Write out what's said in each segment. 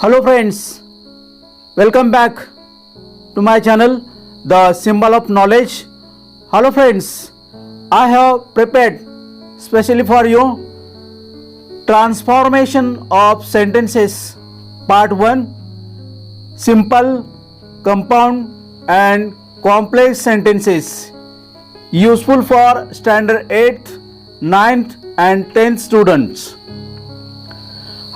Hello friends, welcome back to my channel The Symbol of Knowledge. Hello friends, I have prepared specially for you Transformation of Sentences Part 1, Simple, Compound and Complex Sentences, useful for Standard 8th, 9th and 10th students.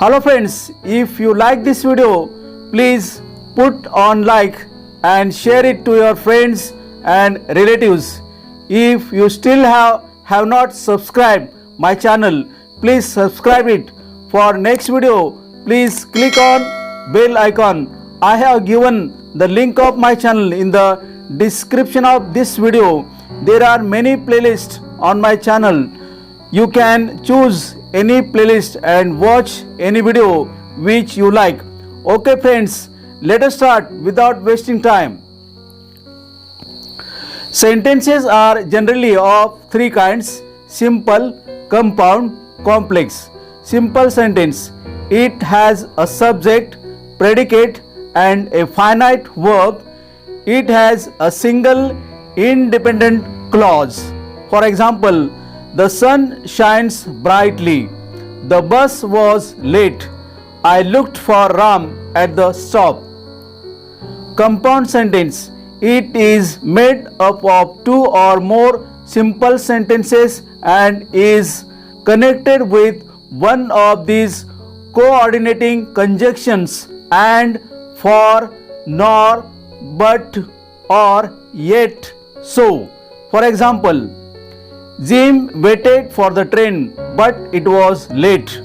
Hello friends, if you like this video, please put on like and share it to your friends and relatives. If you still have not subscribed my channel, please subscribe it. For next video, please click on bell icon. I have given the link of my channel in the description of this video. There are many playlists on my channel. You can choose any playlist and watch any video which you like. Okay friends, let us start without wasting time. Sentences are generally of three kinds: simple, compound, complex. Simple sentence: it has a subject, predicate and a finite verb. It has a single independent clause. For example, the sun shines brightly. The bus was late. I looked for Ram at the stop. Compound sentence: it is made up of two or more simple sentences and is connected with one of these coordinating conjunctions: and, for, nor, but, or, yet, so. For example, Jim waited for the train, but it was late.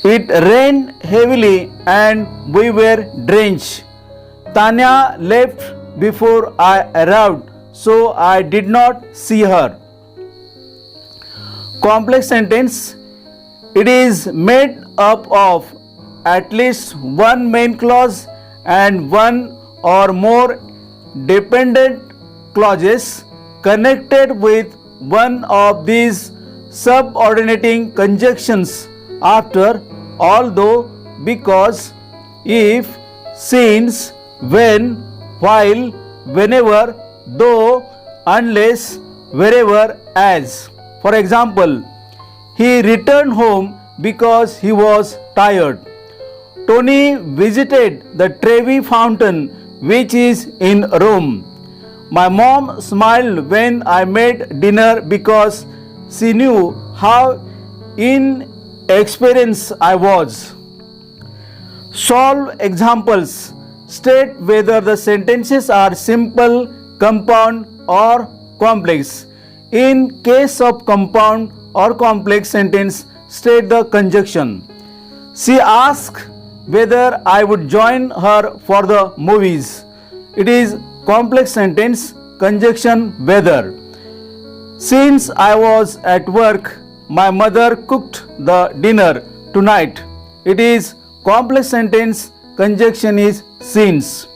It rained heavily and we were drenched. Tanya left before I arrived, so I did not see her. Complex sentence: it is made up of at least one main clause and one or more dependent clauses connected with one of these subordinating conjunctions: after, although, because, if, since, when, while, whenever, though, unless, wherever, as. For example, he returned home because he was tired. Tony visited the Trevi fountain, which is in Rome. My mom smiled when I made dinner because she knew how inexperienced I was. Solve examples. State whether the sentences are simple, compound or complex. In case of compound or complex sentence, state the conjunction. She asked whether I would join her for the movies. It is complex sentence, conjunction whether. Since I was at work, my mother cooked the dinner tonight. It is complex sentence, conjunction is since.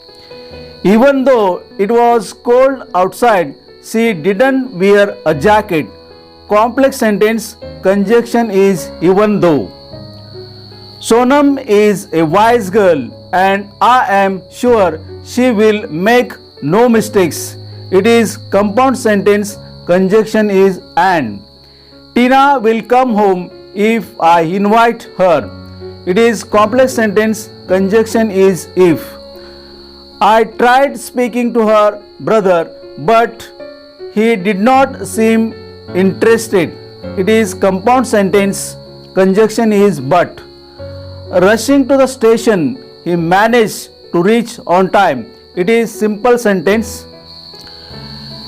Even though it was cold outside, she didn't wear a jacket. Complex sentence, conjunction is even though. Sonam is a wise girl and I am sure she will make no mistakes. It is compound sentence, conjunction is and. Tina will come home if I invite her. It is complex sentence, conjunction is if. I tried speaking to her brother, but he did not seem interested. It is compound sentence, conjunction is but. Rushing to the station, he managed to reach on time. It is simple sentence.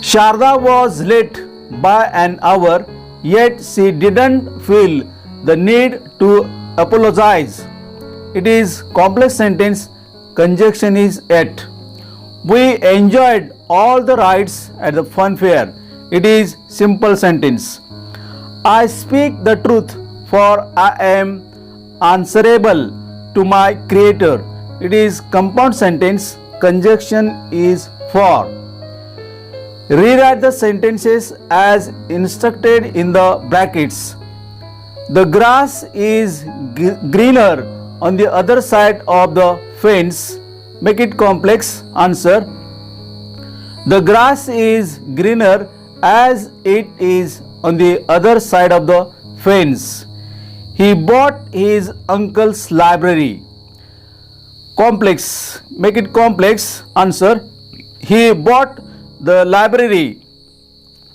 Sharda was late by an hour, yet she didn't feel the need to apologize. It is complex sentence, conjunction is at. We enjoyed all the rides at the fun fair. It is simple sentence. I speak the truth, for I am answerable to my Creator. It is compound sentence, conjunction is for. Rewrite the sentences as instructed in the brackets. The grass is greener on the other side of the fence. Make it complex. Answer. The grass is greener as it is on the other side of the fence. He bought his uncle's library. Complex. Make it complex. Answer. He bought the library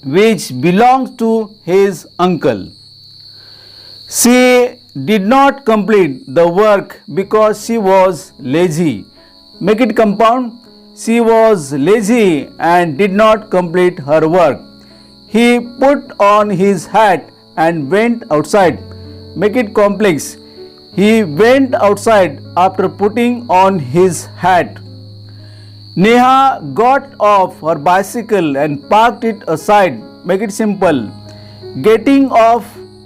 which belonged to his uncle. She did not complete the work because she was lazy. Make it compound. She was lazy and did not complete her work. He put on his hat and went outside. Make it complex. He went outside after putting on his hat. Neha got off her bicycle and parked it aside. Make it simple. Getting off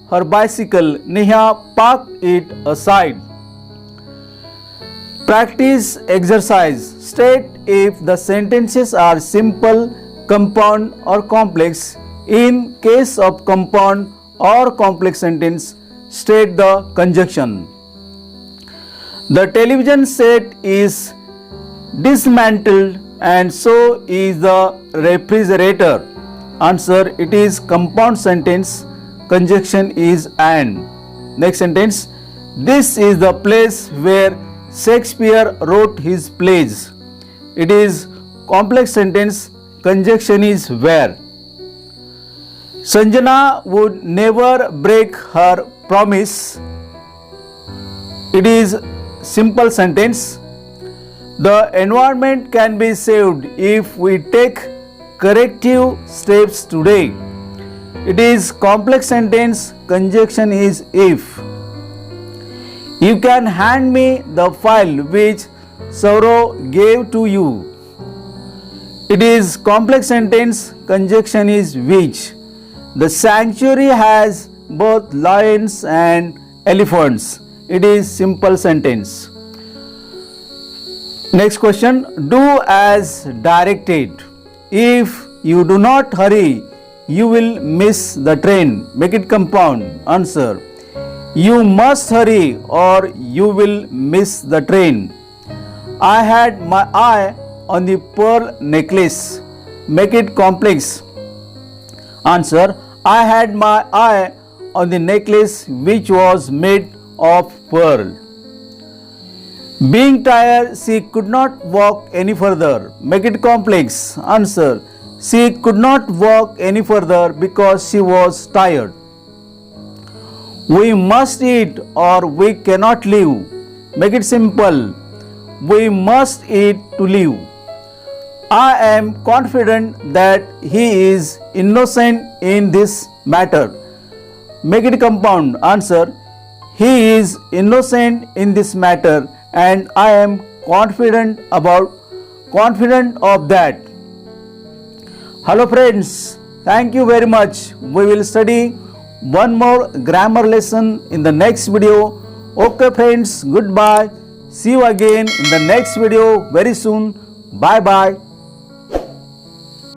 her bicycle, Neha parked it aside. Practice exercise. State if the sentences are simple, compound or complex. In case of compound or complex sentence, state the conjunction. The television set is dismantled and so is the refrigerator. Answer. It is compound sentence. Conjunction is and. Next sentence. This is the place where Shakespeare wrote his plays. It is complex sentence. Conjunction is where. Sanjana would never break her promise. It is simple sentence. The environment can be saved if we take corrective steps today. It is complex sentence. Conjunction is if. You can hand me the file which Saurav gave to you. It is complex sentence. Conjunction is which. The sanctuary has both lions and elephants. It is simple sentence. Next question. Do as directed. If you do not hurry, you will miss the train. Make it compound. Answer. You must hurry or you will miss the train. I had my eye on the pearl necklace. Make it complex. Answer. I had my eye on the necklace which was made of pearl. Being tired, she could not walk any further. Make it complex. Answer. She could not walk any further because she was tired. We must eat or we cannot live. Make it simple. We must eat to live. I am confident that he is innocent in this matter. Make it compound. Answer. He is innocent in this matter and I am confident of that. Hello friends, thank you very much. We will study one more grammar lesson in the next video. Okay friends, goodbye. See you again in the next video very soon. Bye bye.